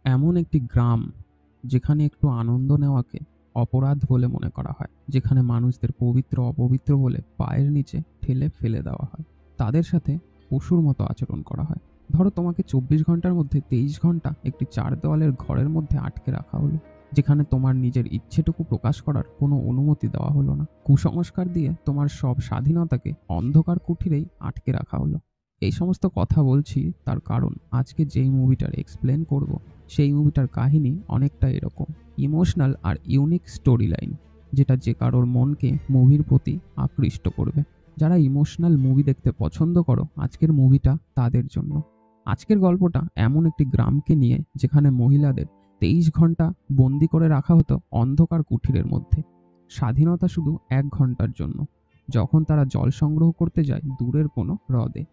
এমন একটি গ্রাম যেখানে একটু আনন্দ নেওয়াকে অপরাধ বলে মনে করা হয়, যেখানে মানুষদের পবিত্র অপবিত্র বলে পায়ের নিচে ঠেলে ফেলে দেওয়া হয়, তাদের সাথে পশুর মতো আচরণ করা হয়। ধরো তোমাকে ২৪ ঘন্টার মধ্যে ২৩ ঘন্টা একটি ৪ দেওয়ালের ঘরের মধ্যে আটকে রাখা হলো, যেখানে তোমার নিজের ইচ্ছেটুকু প্রকাশ করার কোনো অনুমতি দেওয়া হলো না। কুসংস্কার দিয়ে তোমার সব স্বাধীনতাকে অন্ধকার কুঠিরেই আটকে রাখা হলো। এই সমস্ত কথা বলছি তার কারণ আজকে যেই মুভিটার এক্সপ্লেন করব সেই মুভিটার কাহিনী অনেকটা এরকম, ইমোশনাল আর ইউনিক স্টোরি লাইন, যেটা যে কারোর মনকে মুভির প্রতি আকৃষ্ট করবে। যারা ইমোশনাল মুভি দেখতে পছন্দ করো, আজকের মুভিটা তাদের জন্য। আজকের গল্পটা এমন একটি গ্রামকে নিয়ে যেখানে মহিলাদের ২৩ ঘন্টা বন্দি করে রাখা হতো অন্ধকার কুঠিরের মধ্যে। স্বাধীনতা শুধু ১ ঘন্টার জন্য, যখন তারা জল সংগ্রহ করতে যায় দূরের কোনো হ্রদে।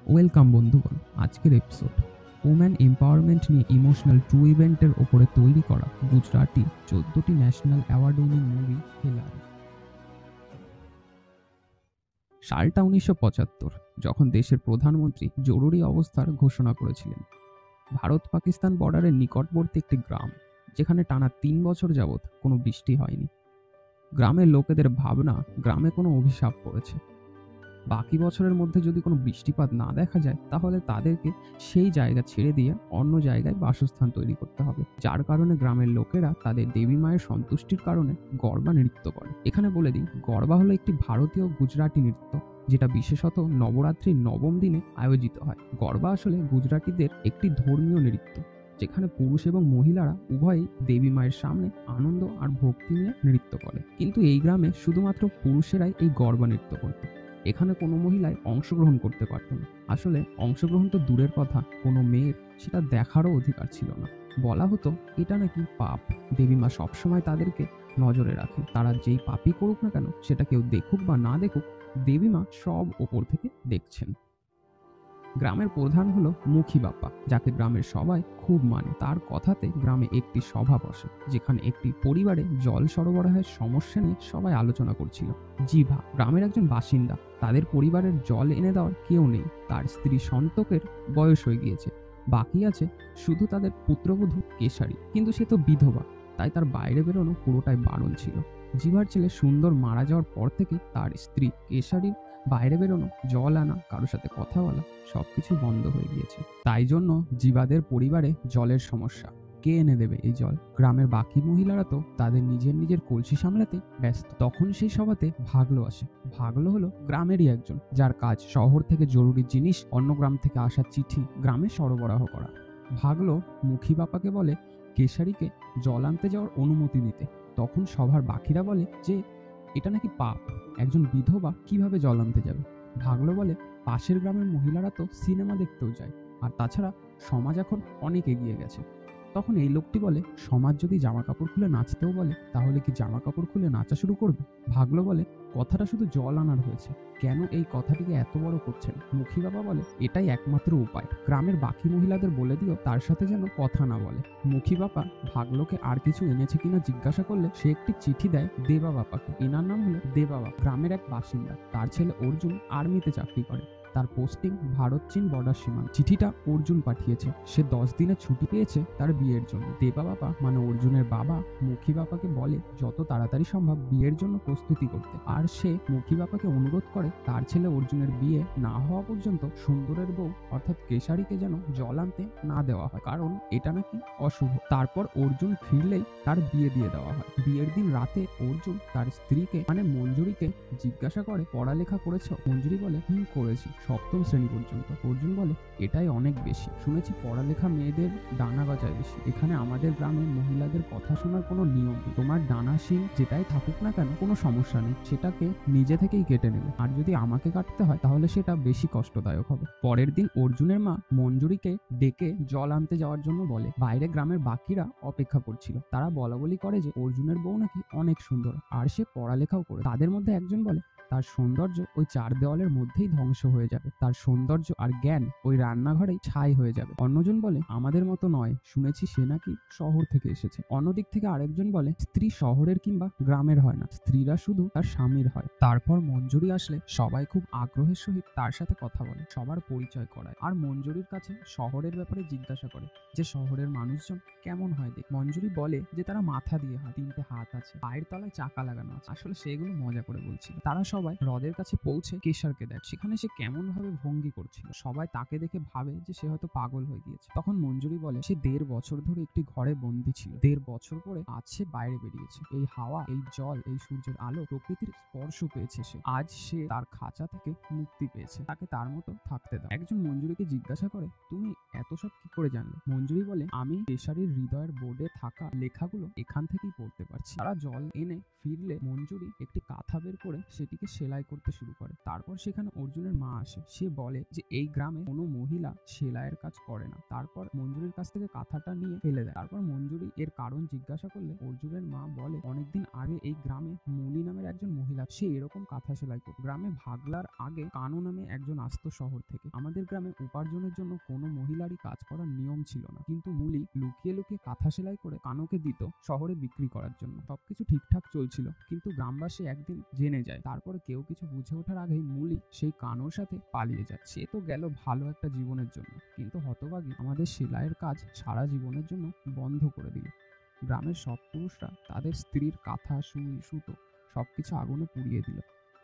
ওয়েলকাম বন্ধুগণ, আজকের এপিসোড ওম্যান এম্পাওয়ারমেন্ট নিয়ে ইমোশনাল ট্রু ইভেন্টের ওপরে তৈরি করা গুজরাটি ১৪টি national award winning movie Hellaro. সালটা ১৯৭৫, যখন দেশের প্রধানমন্ত্রী জরুরি অবস্থার ঘোষণা করেছিলেন। ভারত পাকিস্তান বর্ডারের নিকটবর্তী একটি গ্রাম, যেখানে টানা ৩ বছর যাবৎ কোনো বৃষ্টি হয়নি। গ্রামের লোকেদের ভাবনা, গ্রামে কোনো অভিশাপ পড়েছে। বাকি বছরের মধ্যে যদি কোনো বৃষ্টিপাত না দেখা যায়, তাহলে তাদেরকে সেই জায়গা ছেড়ে দিয়ে অন্য জায়গায় বাসস্থান তৈরি করতে হবে। যার কারণে গ্রামের লোকেরা তাদের দেবী মায়ের সন্তুষ্টির কারণে গরবা নৃত্য করে। এখানে বলে দিই, গরবা হলো একটি ভারতীয় গুজরাটি নৃত্য, যেটা বিশেষত নবরাত্রির নবম দিনে আয়োজিত হয়। গরবা আসলে গুজরাটিদের একটি ধর্মীয় নৃত্য, যেখানে পুরুষ এবং মহিলারা উভয়ই দেবী মায়ের সামনে আনন্দ আর ভক্তি নিয়ে নৃত্য করে। কিন্তু এই গ্রামে শুধুমাত্র পুরুষেরাই এই গরবা নৃত্য করত। এখানে কোনো মহিলাই অংশগ্রহণ করতে পারত না। আসলে অংশগ্রহণ তো দূরের কথা, কোনো মেয়ের সেটা দেখারও অধিকার ছিল না। বলা হতো এটা নাকি পাপ, দেবীমা সবসময় তাদেরকে নজরে রাখেন। তারা যেই পাপই করুক না কেন, সেটা কেউ দেখুক বা না দেখুক, দেবীমা সব ওপর থেকে দেখছেন। গ্রামের প্রধান হলো মুখী বাপ্পা, যাকে গ্রামের সবাই খুব মানে। তার কথাতে গ্রামে একটি সভা বসে, যেখানে একটি পরিবারে জল সরবরাহের সমস্যা নিয়ে সবাই আলোচনা করছিল। জিভা গ্রামের একজন বাসিন্দা, তাদের পরিবারের জল এনে দেওয়ার কেউ নেই। তার স্ত্রী সন্তকের বয়স হয়ে গিয়েছে, বাকি আছে শুধু তাদের পুত্রবধূ কেশারী, কিন্তু সে তো বিধবা, তাই তার বাইরে বেরোনো পুরোটাই বারণ ছিল। জিভার ছেলে সুন্দর মারা যাওয়ার পর থেকে তার স্ত্রী কেশারীর বাইরে বেরোনো, জল আনা, কারোর সাথে কথা বলা সবকিছু বন্ধ হয়ে গিয়েছে। তাই জন্য জীবাদের পরিবারে জলের সমস্যা। কে এনে দেবে এই জল? গ্রামের বাকি মহিলারা তো তাদের নিজের নিজের কলসি সামলাতেই ব্যস্ত। তখন সেই সভাতে ভাগলো আসে। ভাগলো হলো গ্রামেরই একজন, যার কাজ শহর থেকে জরুরি জিনিস, অন্য গ্রাম থেকে আসা চিঠি গ্রামে সরবরাহ করা। ভাগলো মুখী বাপাকে বলে কেশারীকে জল আনতে যাওয়ার অনুমতি দিতে। তখন সভার বাকিরা বলে যে এটা নাকি পাপ, একজন বিধবা কিভাবে জল আনতে যাবে। ভাগলো বলে পাশের গ্রামের মহিলারা তো সিনেমা দেখতেও যায়, আর তাছাড়া সমাজ এখন অনেক এগিয়ে গেছে। তখন এই লোকটি বলে, সমাজ যদি জামা কাপড় খুলে নাচতেও বলে, তাহলে কি জামা কাপড় খুলে নাচা শুরু করবে? ভাগলো বলে কথাটা শুধু জল আনার হয়েছে, কেন এই কথাটিকে এত বড় করছেন? মুখী বাবা বলে এটাই একমাত্র উপায়, গ্রামের বাকি মহিলাদের বলে দিও তার সাথে যেন কথা না বলে। মুখী বাবা ভাগলোকে আর কিছু এনেছে কিনা জিজ্ঞাসা করলে সে একটি চিঠি দেয় দেবা বাপাকে। এনার নাম হলো দেবা বাপা, গ্রামের এক বাসিন্দা। তার ছেলে অর্জুন আর্মিতে চাকরি করে, তার পোস্টিং ভারত চীন বর্ডার সীমান্ত। চিঠিটা অর্জুন পাঠিয়েছে, সে 10 দিনের ছুটি পেয়েছে তার বিয়ের জন্য। দেবা বাবা মানে অর্জুনের বাবা মুখী বাপাকে বলে যত তাড়াতাড়ি সম্ভব বিয়ের জন্য প্রস্তুতি করতে, আর সে মুখী বাপাকে অনুরোধ করে তার ছেলে অর্জুনের বিয়ে না হওয়া পর্যন্ত সুন্দরের বউ অর্থাৎ কেশারীকে যেন জল আনতে না দেওয়া হয়, কারণ এটা নাকি অশুভ। তারপর অর্জুন ফিরলেই তার বিয়ে দিয়ে দেওয়া হয়। বিয়ের দিন রাতে অর্জুন তার স্ত্রীকে মানে মঞ্জুরিকে জিজ্ঞাসা করে পড়ালেখা করেছো? মঞ্জুরি বলে করেছি, 7ম শ্রেণী পর্যন্ত। অর্জুন বলে এটাই অনেক বেশি, শুনেছি পড়ালেখা মেয়েদের ডানা গজায় বেশি। এখানে আমাদের গ্রামে মহিলাদের কথা শোনার কোনো নিয়ম নেই, তোমার ডানা শিং যেটাই থাকুক না কেন কোনো সমস্যা নেই, সেটাকে নিজে থেকেই কেটে নেবে, আর যদি আমাকে কাটতে হয় তাহলে সেটা বেশি কষ্টদায়ক হবে। পরের দিন অর্জুনের মা মঞ্জুরিকে ডেকে জল আনতে যাওয়ার জন্য বলে। বাইরে গ্রামের বাকিরা অপেক্ষা করছিল, তারা বলা বলি করে যে অর্জুনের বউ নাকি অনেক সুন্দর আর সে পড়ালেখাও করে। তাদের মধ্যে একজন বলে তার সৌন্দর্য ওই ৪ দেওয়ালের মধ্যেই ধ্বংস হয়ে যাবে। তার সৌন্দর্য আর জ্ঞান ওই রান্নাঘরেই ছাই হয়ে যাবে। অন্যজন বলে, আমাদের মতো নয়, শুনেছি সে নাকি শহর থেকে এসেছে। অন্যদিক থেকে আরেকজন বলে, স্ত্রী শহরের কিংবা গ্রামের হয় না, স্ত্রীরা শুধু তার স্বামীর হয়। তারপর মঞ্জুরি আসলে সবাই খুব আগ্রহের সহিত তার সাথে কথা বলে, সবার পরিচয় করায়। আর মঞ্জুরির কাছে শহরের ব্যাপারে জিজ্ঞাসা করে যে শহরের মানুষজন কেমন হয় দেখ। মঞ্জুরি বলে যে তারা মাথা দিয়ে হয়, ৩টে হাত আছে, পায়ের তলায় চাকা লাগানো আছে। আসলে সেগুলো মজা করে বলছিল। তারা সবাই হ্রদের কাছে পৌঁছে কেশরকে দেয়। সেখানে সে কেমন ভাবে ভঙ্গি করছিল, সবাই তাকে দেখে ভাবে যে সে হয়তো পাগল হয়ে গিয়েছে। তখন মঞ্জুরি বলে সে ১.৫ বছর ধরে একটি ঘরে বন্দী ছিল। ১.৫ বছর পরে আজ সে বাইরে বেরিয়েছে। এই হাওয়া, এই জল, এই সূর্যের আলো, প্রকৃতির স্পর্শ পেয়েছে সে। আজ সে তার খাঁচা থেকে মুক্তি পেয়েছে, তাকে তার মতো থাকতে দাও। একজন মঞ্জুরিকে জিজ্ঞাসা করে, তুমি এত সব কি করে জানলে? মঞ্জুরি বলে, আমি কেশারীর হৃদয়ের বোর্ডে থাকা লেখাগুলো এখান থেকেই পড়তে পারছি। তারা জল এনে ফিরলে মঞ্জুরি একটি কাঁথা বের করে সেটিকে সেলাই করতে শুরু করে। তারপর সেখানে অর্জুনের মা আসে। সে বলে যে এই গ্রামে কোনো মহিলা সেলাইয়ের কাজ করে না। তারপর মঞ্জুরির কাছ থেকে কাঁথাটা নিয়ে ফেলে দেয়। তারপর মঞ্জুরি এর কারণ জিজ্ঞাসা করলে অর্জুনের মা বলে, অনেকদিন আগে এই গ্রামে মুলি নামের একজন মহিলা, সে এরকম কাঁথা সেলাই করত। গ্রামে ভাগলার আগে কানু নামে একজন আসতো শহর থেকে। আমাদের গ্রামে উপার্জনের জন্য কোনো মহিলারই কাজ করার নিয়ম ছিল না, কিন্তু মুলি লুকিয়ে লুকিয়ে কাঁথা সেলাই করে কানুকে দিত শহরে বিক্রি করার জন্য। সবকিছু ঠিকঠাক চলছিল, কিন্তু গ্রামবাসী একদিন জেনে যায়। তারপরে কেউ কিছু বুঝে ওঠার আগেই মুলি সেই কানুর সাথে পালিয়ে যায়। সে তো গেল ভালো একটা জীবনের জন্য, কিন্তু হতভাগী আমাদের সেলাইয়ের কাজ সারা জীবনের জন্য বন্ধ করে দিল। গ্রামের সব পুরুষরা তাদের স্ত্রীর কাঁথা, সুই, সুতো সবকিছু আগুনে পুড়িয়ে দিল।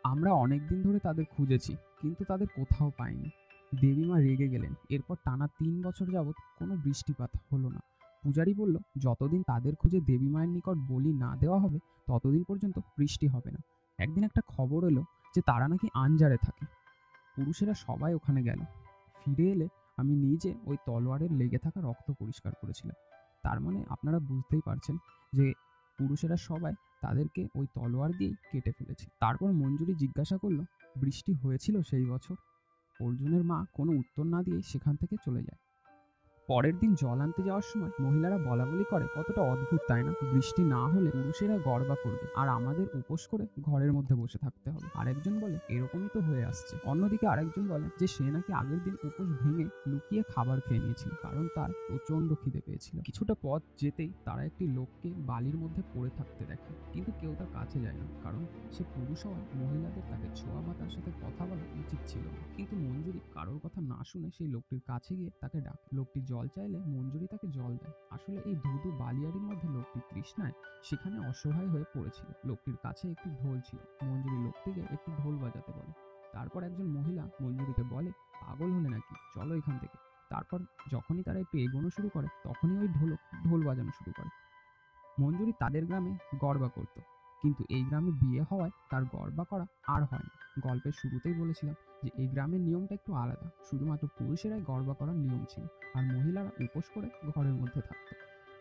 আমরা অনেকদিন ধরে তাদের খুঁজেছি, কিন্তু তাদের কোথাও পাইনি। দেবীমা রেগে গেলেন। এরপর টানা ৩ বছর যাবৎ কোনো বৃষ্টিপাত হলো না। পূজারী বলল, যতদিন তাদের খুঁজে দেবীমায়ের নিকট বলি না দেওয়া হবে ততদিন পর্যন্ত বৃষ্টি হবে না। একদিন একটা খবর এলো যে তারা নাকি আঞ্জারে থাকে। পুরুষেরা সবাই ওখানে গেল। ফিরে এলে আমি নিজে ওই তলোয়ারের লেগে থাকা রক্ত পরিষ্কার করেছিলাম। তার মানে আপনারা বুঝতেই পারছেন যে পুরুষেরা সবাই তাদেরকে ওই তলোয়ার দিয়েই কেটে ফেলেছে। তারপর মঞ্জুরি জিজ্ঞাসা করলো, বৃষ্টি হয়েছিল সেই বছর? অর্জুনের মা কোনো উত্তর না দিয়ে সেখান থেকে চলে যায়। পরের দিন জল আনতে যাওয়ার সময় মহিলারা বলাবলি করে, কতটা অদ্ভুত তাই না? বৃষ্টি না হলে পুরুষেরা গড়বা করবে আর আমাদের উপোস করে ঘরের মধ্যে বসে থাকতে হবে। আরেকজন বলে, এরকমই তো হয়ে আসছে। অন্যদিকে আরেকজন বলে যে সে নাকি আগের দিন উপোস ভেঙে লুকিয়ে খাবার খেয়ে নিয়েছিল, কারণ তার প্রচন্ড খিদে পেয়েছিল। কিছুটা পথ যেতেই তারা একটি লোককে বালির মধ্যে পড়ে থাকতে দেখে, কিন্তু কেউ তার কাছে যায় না, কারণ সে পুরুষ হওয়ায় মহিলাদের তাকে ছোঁয়া বা তার সাথে কথা বলা উচিত ছিল না। কিন্তু মঞ্জুরি কারোর কথা না শুনে সেই লোকটির কাছে গিয়ে তাকে ডাকে। লোকটি জল চাইলে মঞ্জুরি তাকে জল দেয়। আসলে এই ধুধু বালিয়াড়ির মধ্যে লোকটি তৃষ্ণায় সেখানে অসহায় হয়ে পড়েছিল। লোকটির কাছে একটি ঢোল ছিল। মঞ্জুরি লোকটিকে একটু ঢোল বাজাতে বলে। তারপর একজন মহিলা মঞ্জুরিকে বলে, পাগল হলে নাকি, চলো এখান থেকে। তারপর যখনই তারা একটু এগোনো শুরু করে তখনই ওই ঢোল বাজানো শুরু করে। মঞ্জুরি তাদের গ্রামে গরবা করত, কিন্তু এই গ্রামে বিয়ে হওয়ায় তার গরবা করা আর হয় না। গল্পের শুরুতেই বলেছিলাম যে এই গ্রামের নিয়মটা একটু আলাদা, শুধুমাত্র পুরুষেরাই গরবা করার নিয়ম ছিল, আর মহিলারা উপোস করে ঘরের মধ্যে থাকতো।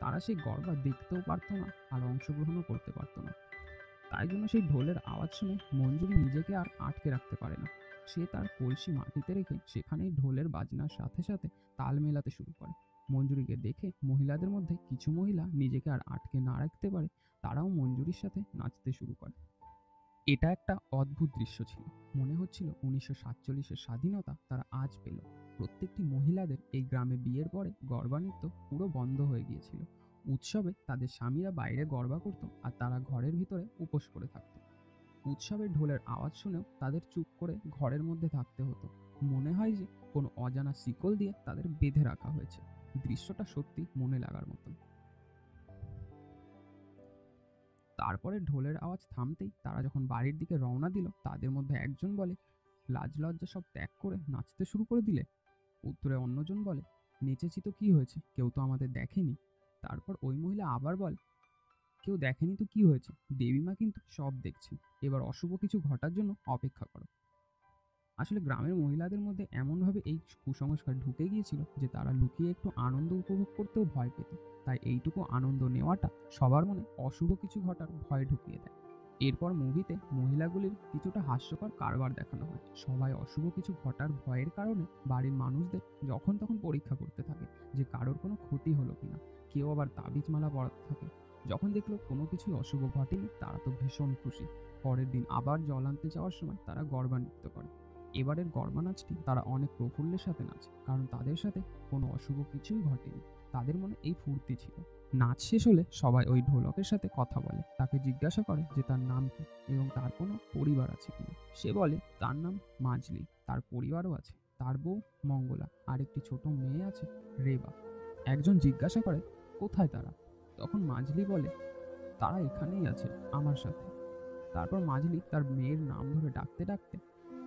তারা সেই গরবা দেখতেও পারতো না আর অংশগ্রহণও করতে পারতো না। তাই জন্য সেই ঢোলের আওয়াজ শুনে মঞ্জুরি নিজেকে আর আটকে রাখতে পারে না। সে তার কলসি মাটিতে রেখে সেখানেই ঢোলের বাজনার সাথে সাথে তাল মেলাতে শুরু করে। মঞ্জুরিকে দেখে মহিলাদের মধ্যে কিছু মহিলা নিজেকে আর আটকে না রাখতে পারে, তারাও মঞ্জুরির সাথে নাচতে শুরু করে। এটা একটা অদ্ভুত দৃশ্য ছিল। মনে হচ্ছিল ১৯৪৭-এর স্বাধীনতা তারা আজ পেল। প্রত্যেকটি মহিলাদের এই গ্রামে বিয়ের পরে গরবা নৃত্য পুরো বন্ধ হয়ে গিয়েছিল। উৎসবে তাদের স্বামীরা বাইরে গরবা করত আর তারা ঘরের ভিতরে উপোস করে থাকত। উৎসবের ঢোলের আওয়াজ শুনেও তাদের চুপ করে ঘরের মধ্যে থাকতে হতো। মনে হয় যে কোনো অজানা শিকল দিয়ে তাদের বেঁধে রাখা হয়েছে। দৃশ্যটা সত্যি মনে লাগার মতন। তারপরে ঢোলের আওয়াজ থামতেই তারা যখন বাড়ির দিকে রওনা দিল, তাদের মধ্যে একজন বলে, লাজ লজ্জা সব ত্যাগ করে নাচতে শুরু করে দিলে? উত্তরে অন্যজন বলে, নেচেছি তো কি হয়েছে, কেউ তো আমাদের দেখেনি। তারপর ওই মহিলা আবার বলে, কেউ দেখেনি তো কি হয়েছে, দেবীমা কিন্তু সব দেখছেন। এবার অশুভ কিছু ঘটার জন্য অপেক্ষা করো। আসলে গ্রামের মহিলাদের মধ্যে এমনভাবে এই কুসংস্কার ঢুকে গিয়েছিল যে তারা লুকিয়ে একটু আনন্দ উপভোগ করতেও ভয় পেত। তাই এইটুকু আনন্দ নেওয়াটা সবার মনে অশুভ কিছু ঘটার ভয় ঢুকিয়ে দেয়। এরপর মুভিতে মহিলাগুলির কিছুটা হাস্যকর কারবার দেখানো হয়। সবাই অশুভ কিছু ঘটার ভয়ের কারণে বাড়ির মানুষদের যখন তখন পরীক্ষা করতে থাকে যে কারোর কোনো ক্ষতি হলো কিনা। কেউ আবার তাবিজ মালা পরাতে থাকে। যখন দেখলো কোনো কিছুই অশুভ ঘটেনি তারা তো ভীষণ খুশি। পরের দিন আবার জল আনতে যাওয়ার সময় তারা গরবা নৃত্য করে। এবারের গরবা নাচটি তারা অনেক প্রফুল্লের সাথে নাচে, কারণ তাদের সাথে কোনো অশুভ কিছুই ঘটেনি। তাদের মনে এই ফুর্তি ছিল। নাচ শেষ হলে সবাই ওই ঢোলকের সাথে কথা বলে, তাকে জিজ্ঞাসা করে যে তার নাম কি এবং তার কোনো পরিবার আছে কিনা। সে বলে তার নাম মাজলি, তার পরিবারও আছে, তার বউ মঙ্গলা আর একটি ছোট মেয়ে আছে রেবা। একজন জিজ্ঞাসা করে কোথায় তারা? তখন মাজলি বলে তারা এখানেই আছে আমার সাথে। তারপর মাজলি তার মেয়ের নাম ধরে ডাকতে ডাকতে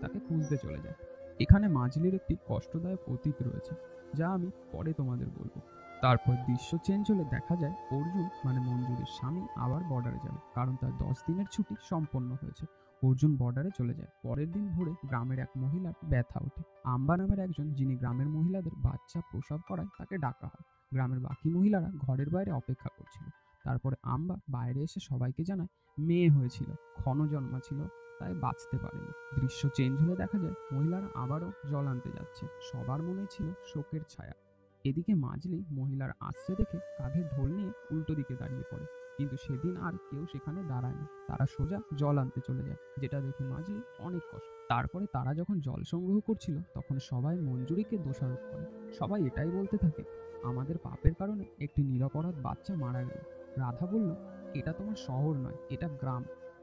তাকে খুঁজতে চলে যায়। এখানে মাজলির একটি কষ্টদায়ক অতীত রয়েছে, যা আমি পরে তোমাদের বলবো। তারপর দৃশ্য চেঞ্জ হলে দেখা যায় অর্জুন মানে মঞ্জুরির স্বামী আবার বর্ডারে যাবে, কারণ তার 10 দিনের ছুটি সম্পন্ন হয়েছে। অর্জুন বর্ডারে চলে যায়। পরের দিন ভোরে গ্রামের এক মহিলার ব্যথা ওঠে। আম্বা নামের একজন, যিনি গ্রামের মহিলাদের বাচ্চা প্রসব করায়, তাকে ডাকা হয়। গ্রামের বাকি মহিলারা ঘরের বাইরে অপেক্ষা করছিল। তারপরে আম্বা বাইরে এসে সবাইকে জানায় মেয়ে হয়েছিল, ক্ষণ জন্মাছিল, তাই বাঁচতে পারেনি। দৃশ্য চেঞ্জ হলে দেখা যায় মহিলারা আবারও জল আনতে যাচ্ছে। সবার মনে ছিল শোকের ছায়া। এদিকে মাজলি মহিলার আসছে দেখে কাঁধে ঢোল নিয়ে উল্টো দিকে দাঁড়িয়ে পড়ে, কিন্তু সেদিন আর কেউ সেখানে দাঁড়ায় না। তারা সোজা জল আনতে চলে যায়, যেটা দেখে মাজলি অনেক কষ্ট। তারপরে তারা যখন জল সংগ্রহ করছিল তখন সবাই মঞ্জুরিকে দোষারোপ করে। সবাই এটাই বলতে থাকে আমাদের পাপের কারণে একটি নিরপরাধ বাচ্চা মারা গেল। রাধা বলল এটা তোমার শহর নয়, এটা গ্রাম।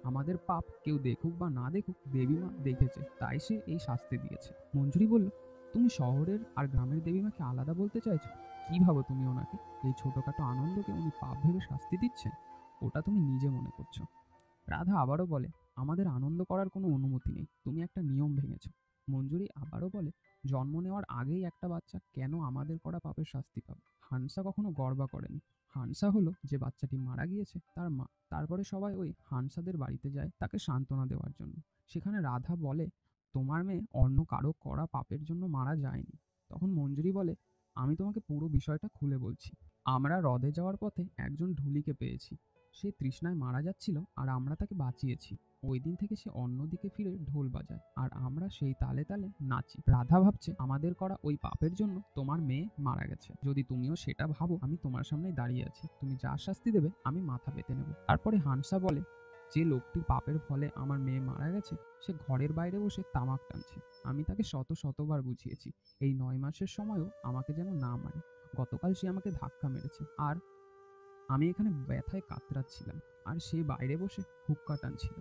আমাদের পাপ কেউ দেখুক বা না দেখুক, দেবীমা দেখেছে, তাই সে এই শাস্তি দিয়েছে। মঞ্জুরি বলল তুমি শহরের আর গ্রামের দেবীমাকে আলাদা বলতে চাইছো? কি ভাবো তুমি ওনাকে? এই ছোটখাটো আনন্দকে উনি পাপ ভেবে শাস্তি দিচ্ছেন? ওটা তুমি নিজে মনে করছো। রাধা আবারও বলে আমাদের আনন্দ করার কোনো অনুমতি নেই, তুমি একটা নিয়ম ভেঙেছ। মঞ্জুরি আবারও বলে জন্ম নেওয়ার আগেই একটা বাচ্চা কেন আমাদের করা পাপের শাস্তি পাবে? হানসা কখনো গর্বা করেনি। হানসা হলো যে বাচ্চাটি মারা গিয়েছে তার মা। তারপরে সবাই ওই হানসাদের বাড়িতে যায় তাকে সান্ত্বনা দেওয়ার জন্য। সেখানে রাধা বলে তোমার মেয়ে অন্য কারো করা পাপের জন্য মারা যায়নি। তখন মঞ্জুরি বলে আমি তোমাকে পুরো বিষয়টা খুলে বলছি। আমরা হ্রদে যাওয়ার পথে একজন ঢুলিকে পেয়েছি। সে তৃষ্ণায় মারা যাচ্ছিল আর আমরা তাকে বাঁচিয়েছি। ওই দিন থেকে সে অন্যদিকে ফিরে ঢোল বাজায় আর আমরা সেই তালে তালে নাচি। রাধা ভাবছে আমাদের করা ওই পাপের জন্য তোমার মেয়ে মারা গেছে। যদি তুমিও সেটা ভাবো, আমি তোমার সামনেই দাঁড়িয়ে আছি, তুমি যা শাস্তি দেবে আমি মাথা পেতে নেব। তারপরে হানসা বলে যে লোকটির পাপের ফলে আমার মেয়ে মারা গেছে সে ঘরের বাইরে বসে তামাক টানছে। আমি তাকে শত শতবার বুঝিয়েছি এই 9 মাসের সময়ও আমাকে যেন না মারে। গতকাল সে আমাকে ধাক্কা মেরেছে আর আমি এখানে ব্যথায় কাতরাচ্ছিলাম, আর সে বাইরে বসে হুক্কা টানছিল।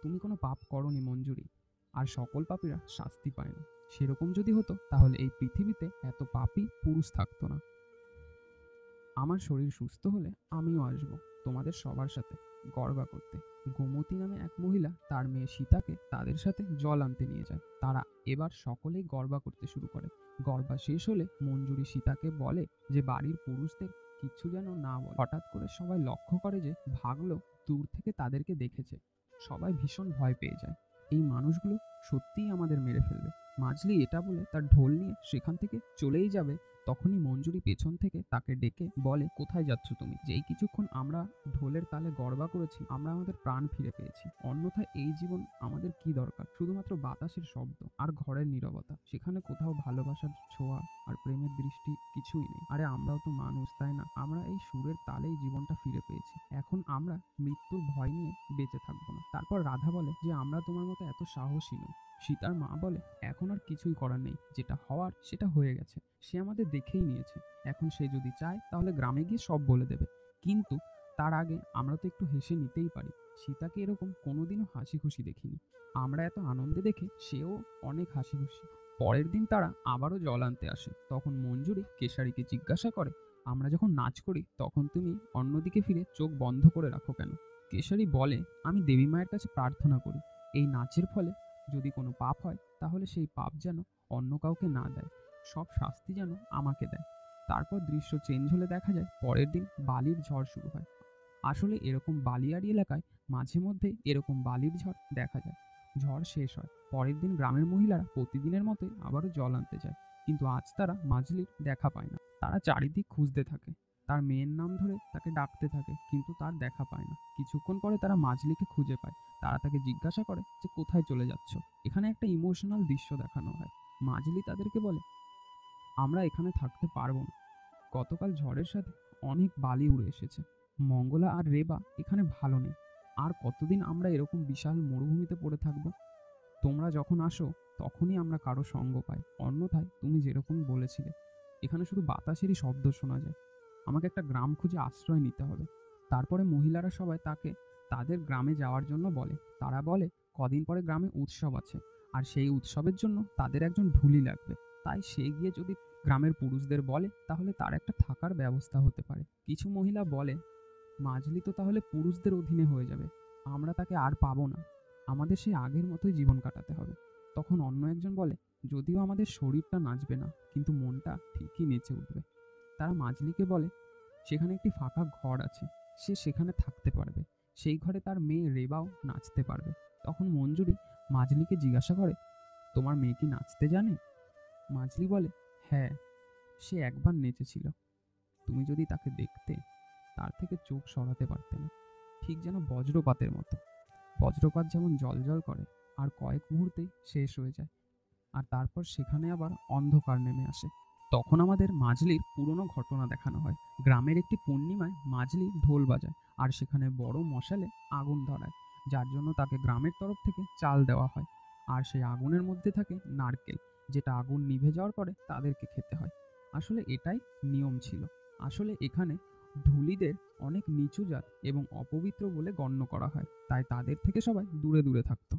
তুমি কোনো পাপ করনি মঞ্জুরি, আর সকল পাপীরা শাস্তি পায় না। সেরকম যদি হতো তাহলে এই পৃথিবীতে এত পাপী পুরুষ থাকতো না। আমার শরীর সুস্থ হলে আমিও আসবো তোমাদের সবার সাথে গর্বা করতে। গোমতী নামে এক মহিলা তার মেয়ে সীতাকে তাদের সাথে জল আনতে নিয়ে যায়। তারা এবার সকলেই গর্বা করতে শুরু করে। গর্বা শেষ হলে মঞ্জুরি সীতাকে বলে যে বাড়ির পুরুষদের কিচ্ছু যেন না বলে। হঠাৎ করে সবাই লক্ষ্য করে যে ভাগলো দূর থেকে তাদেরকে দেখেছে। সবাই ভীষণ ভয় পেয়ে যায়, এই মানুষগুলো সত্যিই আমাদের মেরে ফেলবে। মাজলি এটা বলে তার ঢোল নিয়ে সেখান থেকে চলেই যাবে। তখনই মঞ্জুরি পেছন থেকে তাকে ডেকে বলে কোথায় যাচ্ছ তুমি? যেই কিছুক্ষণ আমরা ঢোলের তালে গর্বা করেছি আমরা আমাদের প্রাণ ফিরে পেয়েছি, অন্যথায় এই জীবন আমাদের কি দরকার? শুধুমাত্র বাতাসের শব্দ আর ঘরের নীরবতা, সেখানে কোথাও ভালোবাসার ছোঁয়া আর প্রেমের দৃষ্টি কিছুই নেই। আরে আমরাও তো মানুষ, তাই না? আমরা এই সুরের তালেই জীবনটা ফিরে পেয়েছি, এখন আমরা মৃত্যুর ভয় নিয়ে বেঁচে থাকবো না। তারপর রাধা বলে যে আমরা তোমার মতো এত সাহসী নই। সীতার মা বলে এখন আর কিছুই করার নেই, যেটা হওয়ার সেটা হয়ে গেছে। সে আমাদের দেখেই নিয়েছে, এখন সে যদি চায় তাহলে গ্রামে গিয়ে সব বলে দেবে, কিন্তু তার আগে আমরা তো একটু হেসে নিতেই পারি। সীতাকে এরকম কোনোদিনও হাসি খুশি দেখিনি, আমরা এত আনন্দে দেখে সেও অনেক হাসি খুশি। পরের দিন তারা আবারও জল আনতে আসে। তখন মঞ্জুরি কেশারীকে জিজ্ঞাসা করে আমরা যখন নাচ করি তখন তুমি অন্যদিকে ফিরে চোখ বন্ধ করে রাখো কেন? কেশারী বলে আমি দেবী মায়ের কাছে প্রার্থনা করি এই নাচের ফলে যদি কোনো পাপ হয় তাহলে সেই পাপ যেন অন্য কাউকে না দেয়, সব শাস্তি যেন আমাকে দেয়। তারপর দৃশ্য চেঞ্জ হলে দেখা যায় পরের দিন বালির ঝড় শুরু হয়। আসলে এরকম বালিয়াড়ি এলাকায় মাঝে মধ্যে এরকম বালির ঝড় দেখা যায়। ঝড় শেষ হয়, পরের দিন গ্রামের মহিলারা প্রতিদিনের মতোই আবারও জল আনতে যায়, কিন্তু আজ তারা মাজলির দেখা পায় না। তারা চারিদিক খুঁজতে থাকে, তার মেয়ের নাম ধরে তাকে ডাকতে থাকে, কিন্তু তার দেখা পায় না। কিছুক্ষণ পরে তারা মাজলিকে খুঁজে পায়। তারা তাকে জিজ্ঞাসা করে যে কোথায় চলে যাচ্ছ। এখানে একটা ইমোশনাল দৃশ্য দেখানো হয়। মাজলি তাদেরকে বলে আমরা এখানে থাকতে পারবো না, গতকাল ঝড়ের সাথে অনেক বালি উড়ে এসেছে। মঙ্গলা আর রেবা এখানে ভালো নেই। আর কতদিন আমরা এরকম বিশাল মরুভূমিতে পড়ে থাকবো? তোমরা যখন আসো তখনই আমরা কারো সঙ্গ পাই, অন্যথায় তুমি যেরকম বলেছিলে এখানে শুধু বাতাসেরই শব্দ শোনা যায়। আমাকে একটা গ্রাম খুঁজে আশ্রয় নিতে হবে। তারপরে মহিলারা সবাই তাকে তাদের গ্রামে যাওয়ার জন্য বলে। তারা বলে কদিন পরে গ্রামে উৎসব আছে, আর সেই উৎসবের জন্য তাদের একজন ঢুলি লাগবে। তাই সে গিয়ে যদি গ্রামের পুরুষদের বলে তাহলে তার একটা থাকার ব্যবস্থা হতে পারে। কিছু মহিলা বলে মাজলি তো তাহলে পুরুষদের অধীনে হয়ে যাবে, আমরা তাকে আর পাবো না, আমাদের সেই আগের মতোই জীবন কাটাতে হবে। তখন অন্য একজন বলে যদিও আমাদের শরীরটা নাচবে না, কিন্তু মনটা ঠিকই নেচে উঠবে। তারা মাজলিকে বলে সেখানে একটি ফাঁকা ঘর আছে, সে সেখানে থাকতে পারবে, সেই ঘরে তার মেয়ে রেবাও নাচতে পারবে। তখন মঞ্জুরি মাজলিকে জিজ্ঞাসা করে তোমার মেয়ে কি নাচতে জানে? মাজলি বলে হ্যাঁ, সে একবার নেচেছিল, তুমি যদি তাকে দেখতে তার থেকে চোখ সরাতে পারতে না, ঠিক যেন বজ্রপাতের মতো। বজ্রপাত যেমন জ্বলজ্বল করে আর কয়েক মুহূর্তেই শেষ হয়ে যায়, আর তারপর সেখানে আবার অন্ধকার নেমে আসে। তখন আমাদের মাজলির পুরনো ঘটনা দেখানো হয়। গ্রামের একটি পূর্ণিমায় মাজলি ঢোল বাজায় আর সেখানে বড় মশালে আগুন ধরায়, যার জন্য তাকে গ্রামের তরফ থেকে চাল দেওয়া হয়। আর সেই আগুনের মধ্যে থাকে নারকেল, যেটা আগুন নিভে যাওয়ার পরে তাদেরকে খেতে হয়। আসলে এটাই নিয়ম ছিল। আসলে এখানে ঢুলিদের অনেক নিচু জাত এবং অপবিত্র বলে গণ্য করা হয়, তাই তাদের থেকে সবাই দূরে দূরে থাকতো।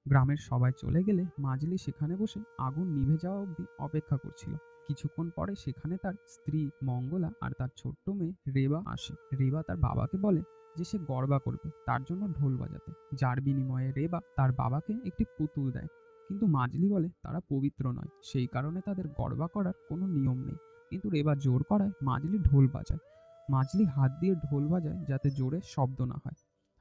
গ্রামের সবাই চলে গেলে মাজলি সেখানে বসে আগুন নিভে যাওয়া অবধি অপেক্ষা করছিল। কিছুক্ষণ পরে সেখানে তার স্ত্রী মঙ্গলা আর তার ছোট্ট মেয়ে রেবা আসে। রেবা তার বাবাকে বলে যে সে গর্বা করবে তার জন্য ঢোল বাজাতে, যার বিনিময়ে রেবা তার বাবাকে একটি পুতুল দেয়। কিন্তু মাজলি বলে তারা পবিত্র নয়, সেই কারণে তাদের গর্বা করার কোনো নিয়ম নেই। কিন্তু রেবা জোর করায় মাজলি ঢোল বাজায়। মাজলি হাত দিয়ে ঢোল বাজায় যাতে জোরে শব্দ না হয়,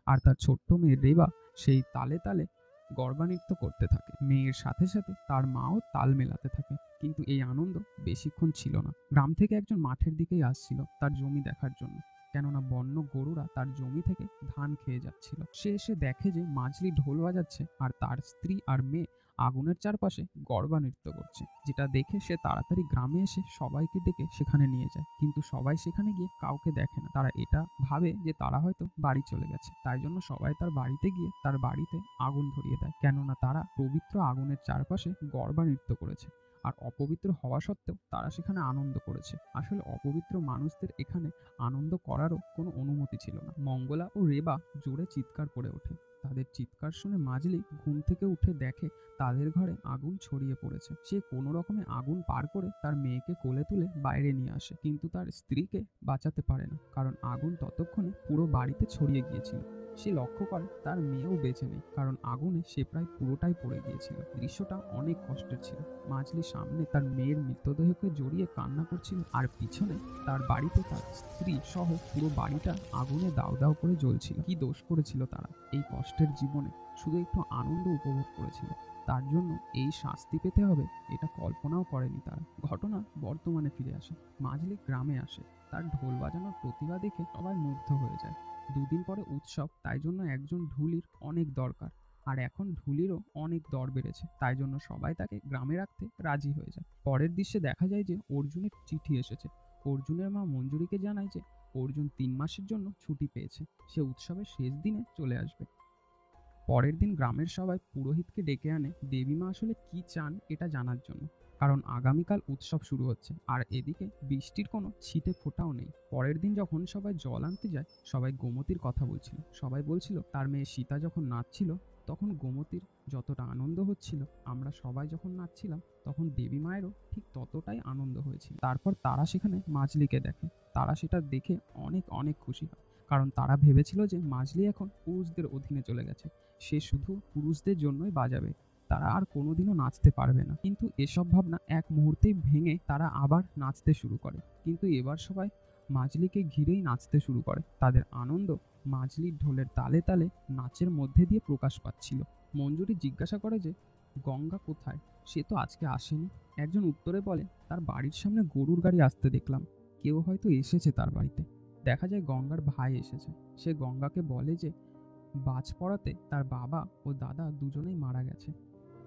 আর তার ছোট্ট মেয়ে রেবা সেই তালে তালে গর্বানৃত্য করতে থাকে। মেয়ের সাথে সাথে তার মাও তাল মেলাতে থাকে। কিন্তু এই আনন্দ বেশিক্ষণ ছিল না। গ্রাম থেকে একজন মাঠের দিকেই আসছিল তার জমি দেখার জন্য, কেননা বন্য গরুরা তার জমি থেকে ধান খেয়ে যাচ্ছিল। সে এসে দেখে যে মাজলি ঢোল বাজাচ্ছে আর তার স্ত্রী আর মেয়ে আগুনের চারপাশে গর্বা নৃত্য করছে, যেটা দেখে সে তাড়াতাড়ি গ্রামে এসে সবাইকে ডেকে সেখানে নিয়ে যায়। কিন্তু সবাই সেখানে গিয়ে কাউকে দেখে না, তারা এটা ভাবে যে তারা হয়তো বাড়ি চলে গেছে। তাই জন্য সবাই তার বাড়িতে গিয়ে তার বাড়িতে আগুন ধরিয়ে দেয়, কেননা তারা পবিত্র আগুনের চারপাশে গর্বা নৃত্য করেছে আর অপবিত্র হওয়া সত্ত্বেও তারা সেখানে আনন্দ করেছে। আসলে অপবিত্র মানুষদের এখানে আনন্দ করারও কোনো অনুমতি ছিল না। মঙ্গলা ও রেবা জোরে চিৎকার করে ওঠে। তাদের চিৎকার শুনে মাজলি ঘুম থেকে উঠে দেখে তাদের ঘরে আগুন ছড়িয়ে পড়েছে। সে কোনো রকমে আগুন পার করে তার মেয়েকে কোলে তুলে বাইরে নিয়ে আসে, কিন্তু তার স্ত্রীকে বাঁচাতে পারে না, কারণ আগুন ততক্ষণে পুরো বাড়িতে ছড়িয়ে গিয়েছিল। সে লক্ষ্য করে তার মেয়েও বেঁচে নেই, কারণ আগুনে সে প্রায় পুরোটাই পড়ে গিয়েছিল। দৃশ্যটা অনেক কষ্টের ছিল। মাজলি সামনে তার মেয়ের মৃতদেহকে জড়িয়ে কান্না করছিল, আর পিছনে তার বাড়িতে তার স্ত্রী সহ পুরো বাড়িটা আগুনে দাউ দাউ করে জ্বলছিল। কি দোষ করেছিল তারা এই কষ্টের জীবনে? শুধু একটু আনন্দ উপভোগ করেছিল, তার জন্য এই শাস্তি পেতে হবে এটা কল্পনাও করেনি তারা। ঘটনা বর্তমানে ফিরে আসে। মাজলি গ্রামে আসে, তার ঢোল বাজানোর প্রতিভা দেখে সবাই মুগ্ধ হয়ে যায়। দুদিন পরে উৎসব, তাই জন্য একজন ঢুলির অনেক দরকার, আর এখন ঢুলিরও অনেক দর বেড়েছে, তাই জন্য সবাই তাকে গ্রামে রাখতে রাজি হয়ে যায়। পরের দৃশ্যে দেখা যায় যে অর্জুনের চিঠি এসেছে। অর্জুনের মা মঞ্জুরিকে জানায় যে অর্জুন 3 মাসের জন্য ছুটি পেয়েছে, সে উৎসবের শেষ দিনে চলে আসবে। পরের দিন গ্রামের সবাই পুরোহিতকে ডেকে আনে দেবীমা আসলে কি চান এটা জানার জন্য, কারণ আগামীকাল উৎসব শুরু হচ্ছে আর এদিকে বৃষ্টির কোনো ছিটে ফোঁটাও নেই। পরের দিন যখন সবাই জল আনতে যায়, সবাই গোমতীর কথা বলছিল। সবাই বলছিল তার মেয়ে সীতা যখন নাচছিল তখন গোমতীর যতটা আনন্দ হচ্ছিল, আমরা সবাই যখন নাচছিলাম তখন দেবী মায়েরও ঠিক ততটাই আনন্দ হয়েছিল। তারপর তারা সেখানে মাজলিকে দেখে। তারা সেটা দেখে অনেক অনেক খুশি হয়, কারণ তারা ভেবেছিল যে মাজলি এখন পুরুষদের অধীনে চলে গেছে, সে শুধু পুরুষদের জন্যই বাজাবে, তারা আর কোনোদিনও নাচতে পারবে না। কিন্তু এসব ভাবনা এক মুহূর্তেই ভেঙে তারা আবার নাচতে শুরু করে। কিন্তু এবার সবাই মাজলিকে ঘিরেই নাচতে শুরু করে। তাদের আনন্দ মাজলির ঢোলের তালে তালে নাচের মধ্যে দিয়ে প্রকাশ পাচ্ছিল। মঞ্জুরি জিজ্ঞাসা করে যে গঙ্গা কোথায়, সে তো আজকে আসেনি। একজন উত্তরে বলে তার বাড়ির সামনে গরুর গাড়ি আসতে দেখলাম, কেউ হয়তো এসেছে তার বাড়িতে। দেখা যায় গঙ্গার ভাই এসেছে। সে গঙ্গাকে বলে যে বাজ পড়াতে তার বাবা ও দাদা দুজনেই মারা গেছে,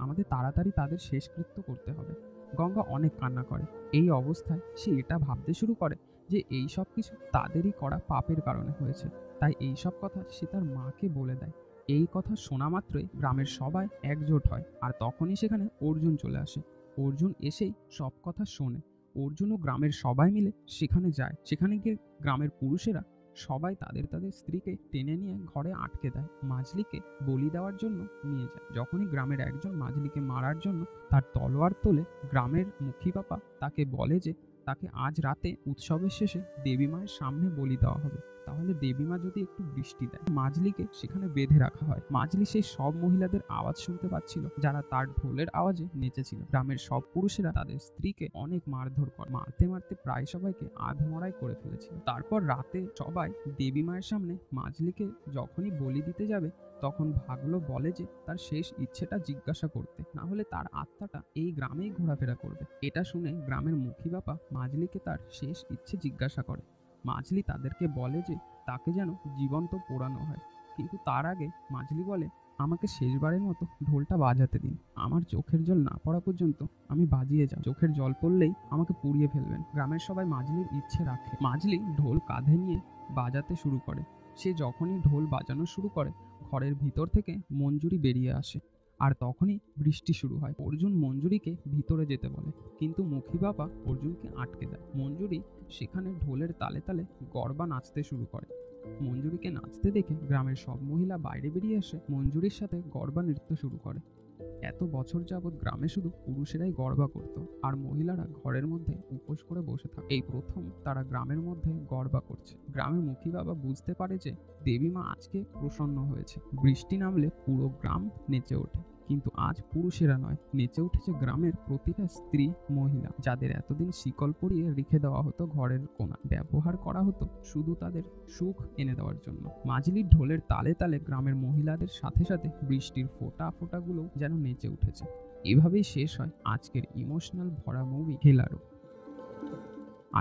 আমাদের তাড়াতাড়ি তাদের শেষকৃত্য করতে হবে। গঙ্গা অনেক কান্না করে। এই অবস্থায় সে এটা ভাবতে শুরু করে যে এই সব কিছু তাদেরই করা পাপের কারণে হয়েছে। তাই এই সব কথা সে তার মাকে বলে দেয়। এই কথা শোনা মাত্রই গ্রামের সবাই একজোট হয়, আর তখনই সেখানে অর্জুন চলে আসে। অর্জুন এসেই সব কথা শোনে। অর্জুন ও গ্রামের সবাই মিলে সেখানে যায়। সেখানে গিয়ে গ্রামের পুরুষেরা সবাই তাদের তাদের স্ত্রীকে টেনে নিয়ে ঘরে আটকে দেয়। মাজলিকে বলি দেওয়ার জন্য নিয়ে যায়। যখনই গ্রামের একজন মাজলিকে মারার জন্য তার তলোয়ার তোলে, গ্রামের মুখী বাবা তাকে বলে যে তাকে আজ রাতে উৎসবের শেষে দেবী মায়ের সামনে বলি দেওয়া হবে, তাহলে দেবী মা যদি একটু বৃষ্টি দেয়। মাজলিকে সেখানে বেঁধে রাখা হয়। মাজলি সেই সব মহিলাদের আওয়াজ শুনতে পাচ্ছিল যারা তার ঢোলের আওয়াজে নেচেছিল। গ্রামের সব পুরুষেরা তাদের স্ত্রীকে অনেক মারধর করে, মারতে মারতে প্রায় সবাইকে আধমরাই করে ফেলেছিল। তারপর রাতে সবাই দেবী মায়ের সামনে মাজলিকে যখনই বলি দিতে যাবে, তখন ভাগলো বলে যে তার শেষ ইচ্ছেটা জিজ্ঞাসা করতে, না হলে তার আত্মাটা এই গ্রামেই ঘোরাফেরা করবে। এটা শুনে গ্রামের মুখী বাবা মাজলিকে তার শেষ ইচ্ছে জিজ্ঞাসা করে। মাজলি তাদেরকে বলে যে তাকে যেন জীবন্ত পোড়ানো হয়, কিন্তু তার আগে মাজলি বলে, আমাকে শেষবারের মতো ঢোলটা বাজাতে দিন। আমার চোখের জল না পড়া পর্যন্ত আমি বাজিয়ে যাব। চোখের জল পড়লেই আমাকে পুড়িয়ে ফেলবেন। গ্রামের সবাই মাজলির ইচ্ছে রাখে। মাজলি ঢোল কাঁধে নিয়ে বাজাতে শুরু করে। সে যখনই ঢোল বাজানো শুরু করে, ঘরের ভিতর থেকে মঞ্জুরি বেরিয়ে আসে, আর তখনই বৃষ্টি শুরু হয়। অর্জুন মঞ্জুরিকে ভিতরে যেতে বলে, কিন্তু মুখী বাবা অর্জুনকে আটকে দেয়। মঞ্জুরি সেখানে ঢোলের তালে তালে গরবা নাচতে শুরু করে। মঞ্জুরিকে নাচতে দেখে গ্রামের সব মহিলা বাইরে বেরিয়ে এসে মঞ্জুরির সাথে গরবা নৃত্য শুরু করে। এত বছর যাবৎ গ্রামে শুধু পুরুষেরাই গরবা করত, আর মহিলারা ঘরের মধ্যে উপোস করে বসে থাকে। এই প্রথম তারা গ্রামের মধ্যে গরবা করছে। গ্রামের মুখী বাবা বুঝতে পারে যে দেবী মা আজকে প্রসন্ন হয়েছে। বৃষ্টি নামলে পুরো গ্রাম নেচে ওঠে, কিন্তু আজ পুরুষেরা নয়, নেচে উঠেছে গ্রামের প্রতিটা স্ত্রী, মহিলা, যাদের এতদিন শিকল পরিয়ে রেখে দেওয়া হতো ঘরের কোণা, ব্যবহার করা হতো শুধু তাদের সুখ এনে দেওয়ার জন্য। মাজলির ঢোলের তালে তালে গ্রামের মহিলাদের সাথে সাথে বৃষ্টির ফোঁটা ফোঁটাগুলো যেন নেচে উঠেছে। এভাবেই শেষ হয় আজকের ইমোশনাল ভরা মুভি হেলারো।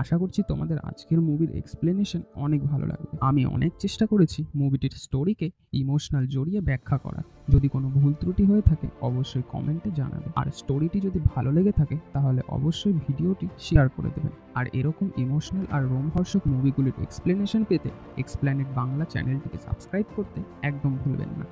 আশা করছি তোমাদের আজকের মুভির এক্সপ্লেনেশন অনেক ভালো লাগবে। আমি অনেক চেষ্টা করেছি মুভিটির স্টোরিকে ইমোশনাল জড়িয়ে ব্যাখ্যা করার। যদি কোনো ভুল ত্রুটি হয়ে থাকে অবশ্যই কমেন্টে জানাবে। আর স্টোরিটি যদি ভালো লেগে থাকে তাহলে অবশ্যই ভিডিওটি শেয়ার করে দেবেন। আর এরকম ইমোশনাল আর রোমহর্ষক মুভিগুলির এক্সপ্লেনেশন পেতে এক্সপ্ল্যানেট বাংলা চ্যানেলটিকে সাবস্ক্রাইব করতে একদম ভুলবেন না।